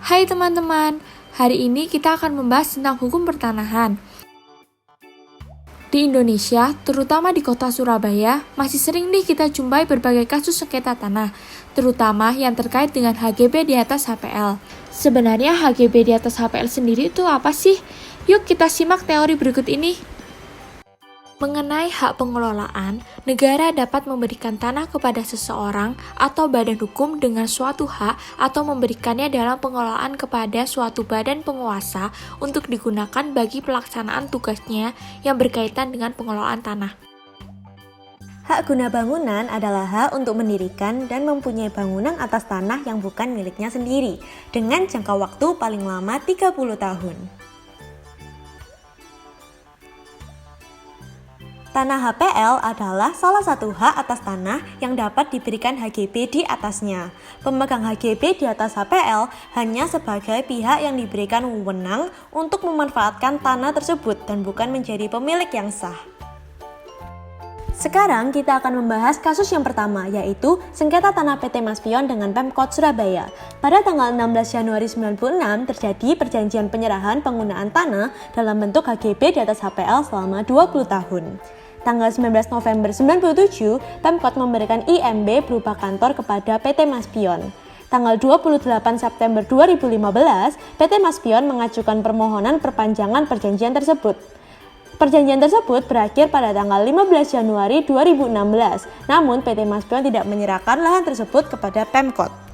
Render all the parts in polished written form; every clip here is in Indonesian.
Hai teman-teman, hari ini kita akan membahas tentang hukum pertanahan. Di Indonesia, terutama di kota Surabaya, masih sering nih kita jumpai berbagai kasus sengketa tanah, terutama yang terkait dengan HGB di atas HPL. Sebenarnya HGB di atas HPL sendiri itu apa sih? Yuk kita simak teori berikut ini. Mengenai hak pengelolaan, negara dapat memberikan tanah kepada seseorang atau badan hukum dengan suatu hak atau memberikannya dalam pengelolaan kepada suatu badan penguasa untuk digunakan bagi pelaksanaan tugasnya yang berkaitan dengan pengelolaan tanah. Hak guna bangunan adalah hak untuk mendirikan dan mempunyai bangunan atas tanah yang bukan miliknya sendiri, dengan jangka waktu paling lama 30 tahun. Tanah HPL adalah salah satu hak atas tanah yang dapat diberikan HGB di atasnya. Pemegang HGB di atas HPL hanya sebagai pihak yang diberikan wewenang untuk memanfaatkan tanah tersebut dan bukan menjadi pemilik yang sah. Sekarang kita akan membahas kasus yang pertama, yaitu sengketa tanah PT Maspion dengan Pemkot Surabaya. Pada tanggal 16 Januari 1996 terjadi perjanjian penyerahan penggunaan tanah dalam bentuk HGB di atas HPL selama 20 tahun. Tanggal 19 November 1997, Pemkot memberikan IMB berupa kantor kepada PT Maspion. Tanggal 28 September 2015, PT Maspion mengajukan permohonan perpanjangan perjanjian tersebut. Perjanjian tersebut berakhir pada tanggal 15 Januari 2016, namun PT Maspion tidak menyerahkan lahan tersebut kepada Pemkot.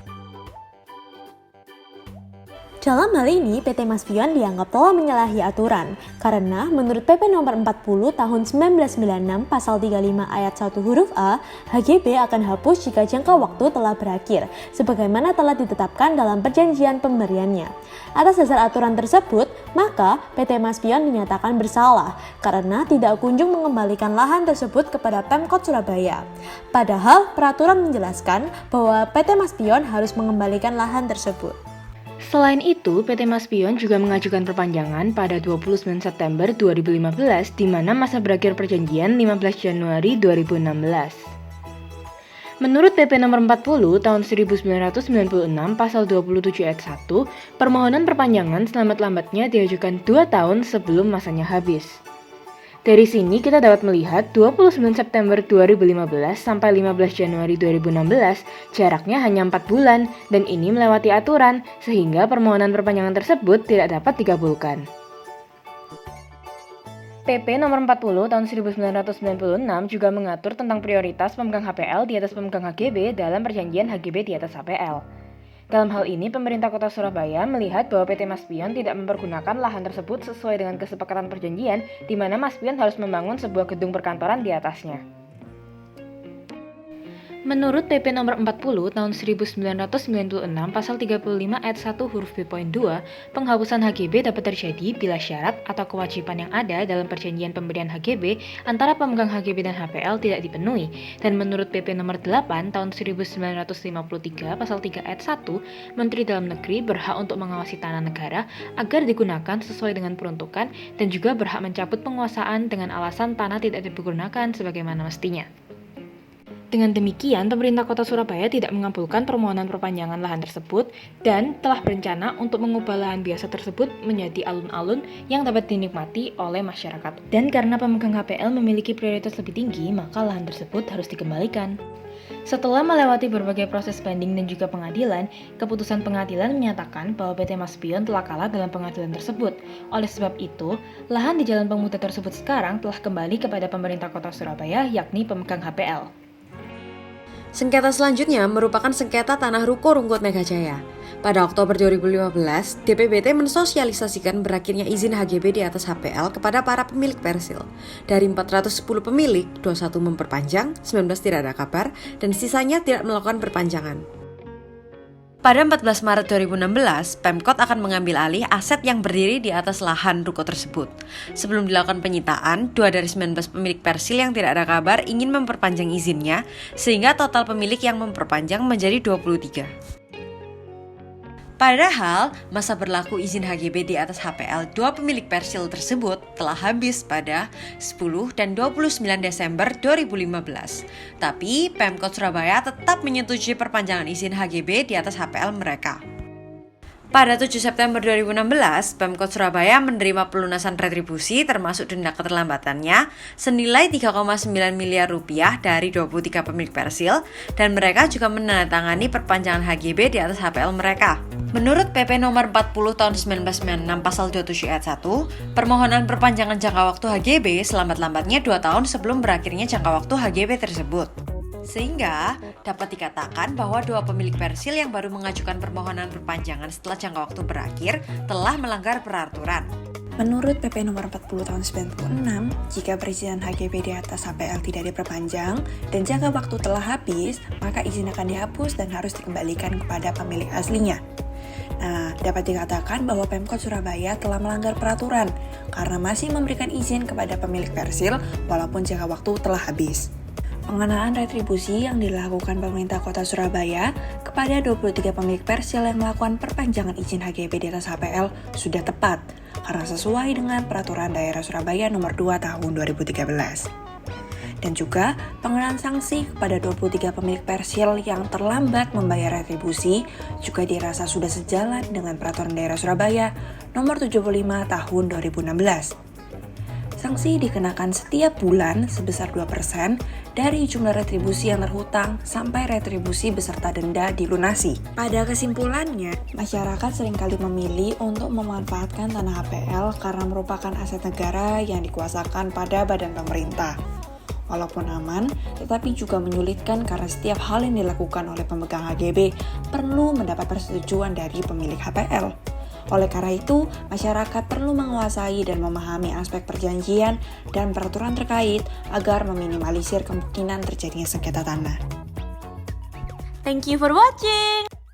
Dalam hal ini, PT Maspion dianggap telah menyalahi aturan, karena menurut PP nomor 40 tahun 1996 pasal 35 ayat 1 huruf A, HGB akan hapus jika jangka waktu telah berakhir, sebagaimana telah ditetapkan dalam perjanjian pemberiannya. Atas dasar aturan tersebut, maka PT Maspion dinyatakan bersalah, karena tidak kunjung mengembalikan lahan tersebut kepada Pemkot Surabaya. Padahal, peraturan menjelaskan bahwa PT Maspion harus mengembalikan lahan tersebut. Selain itu, PT Maspion juga mengajukan perpanjangan pada 29 September 2015 di mana masa berakhir perjanjian 15 Januari 2016. Menurut PP nomor 40 tahun 1996 pasal 27 ayat 1, permohonan perpanjangan selamat-lambatnya diajukan 2 tahun sebelum masanya habis. Dari sini kita dapat melihat 29 September 2015 sampai 15 Januari 2016 jaraknya hanya 4 bulan dan ini melewati aturan sehingga permohonan perpanjangan tersebut tidak dapat dikabulkan. PP nomor 40 tahun 1996 juga mengatur tentang prioritas pemegang HPL di atas pemegang HGB dalam perjanjian HGB di atas HPL. Dalam hal ini, pemerintah kota Surabaya melihat bahwa PT Maspion tidak mempergunakan lahan tersebut sesuai dengan kesepakatan perjanjian di mana Maspion harus membangun sebuah gedung perkantoran di atasnya. Menurut PP nomor 40 tahun 1996 pasal 35 ayat 1 huruf B.2, penghapusan HGB dapat terjadi bila syarat atau kewajiban yang ada dalam perjanjian pemberian HGB antara pemegang HGB dan HPL tidak dipenuhi. Dan menurut PP nomor 8 tahun 1953 pasal 3 ayat 1, Menteri Dalam Negeri berhak untuk mengawasi tanah negara agar digunakan sesuai dengan peruntukan dan juga berhak mencabut penguasaan dengan alasan tanah tidak digunakan sebagaimana mestinya. Dengan demikian, pemerintah kota Surabaya tidak mengabulkan permohonan perpanjangan lahan tersebut dan telah berencana untuk mengubah lahan biasa tersebut menjadi alun-alun yang dapat dinikmati oleh masyarakat. Dan karena pemegang HPL memiliki prioritas lebih tinggi, maka lahan tersebut harus dikembalikan. Setelah melewati berbagai proses banding dan juga pengadilan, keputusan pengadilan menyatakan bahwa PT Maspion telah kalah dalam pengadilan tersebut. Oleh sebab itu, lahan di Jalan Pemuda tersebut sekarang telah kembali kepada pemerintah kota Surabaya, yakni pemegang HPL. Sengketa selanjutnya merupakan sengketa tanah Ruko Rungkut Megajaya. Pada Oktober 2015, DPBT mensosialisasikan berakhirnya izin HGB di atas HPL kepada para pemilik persil. Dari 410 pemilik, 21 memperpanjang, 19 tidak ada kabar, dan sisanya tidak melakukan perpanjangan. Pada 14 Maret 2016, Pemkot akan mengambil alih aset yang berdiri di atas lahan ruko tersebut. Sebelum dilakukan penyitaan, 2 dari 19 pemilik persil yang tidak ada kabar ingin memperpanjang izinnya, sehingga total pemilik yang memperpanjang menjadi 23. Padahal, masa berlaku izin HGB di atas HPL 2 pemilik persil tersebut telah habis pada 10 dan 29 Desember 2015. Tapi, Pemkot Surabaya tetap menyetujui perpanjangan izin HGB di atas HPL mereka. Pada 7 September 2016, Pemkot Surabaya menerima pelunasan retribusi termasuk denda keterlambatannya senilai 3,9 miliar rupiah dari 23 pemilik persil dan mereka juga menandatangani perpanjangan HGB di atas HPL mereka. Menurut PP nomor 40 tahun 1996 pasal 27 ayat 1, permohonan perpanjangan jangka waktu HGB selambat-lambatnya 2 tahun sebelum berakhirnya jangka waktu HGB tersebut. Sehingga dapat dikatakan bahwa dua pemilik persil yang baru mengajukan permohonan perpanjangan setelah jangka waktu berakhir telah melanggar peraturan. Menurut PP nomor 40 tahun 96, jika perizinan HGB di atas HPL tidak diperpanjang dan jangka waktu telah habis, maka izin akan dihapus dan harus dikembalikan kepada pemilik aslinya. Nah, dapat dikatakan bahwa Pemkot Surabaya telah melanggar peraturan karena masih memberikan izin kepada pemilik persil walaupun jangka waktu telah habis. Pengenaan retribusi yang dilakukan pemerintah kota Surabaya kepada 23 pemilik persil yang melakukan perpanjangan izin HGB di atas HPL sudah tepat karena sesuai dengan Peraturan Daerah Surabaya Nomor 2 Tahun 2013. Dan juga pengenaan sanksi kepada 23 pemilik persil yang terlambat membayar retribusi juga dirasa sudah sejalan dengan Peraturan Daerah Surabaya Nomor 75 Tahun 2016. Sanksi dikenakan setiap bulan sebesar 2% dari jumlah retribusi yang terhutang sampai retribusi beserta denda dilunasi. Pada kesimpulannya, masyarakat seringkali memilih untuk memanfaatkan tanah HPL karena merupakan aset negara yang dikuasakan pada badan pemerintah. Walaupun aman, tetapi juga menyulitkan karena setiap hal yang dilakukan oleh pemegang HGB perlu mendapat persetujuan dari pemilik HPL. Oleh karena itu, masyarakat perlu menguasai dan memahami aspek perjanjian dan peraturan terkait agar meminimalisir kemungkinan terjadinya sengketa tanah. Thank you for watching!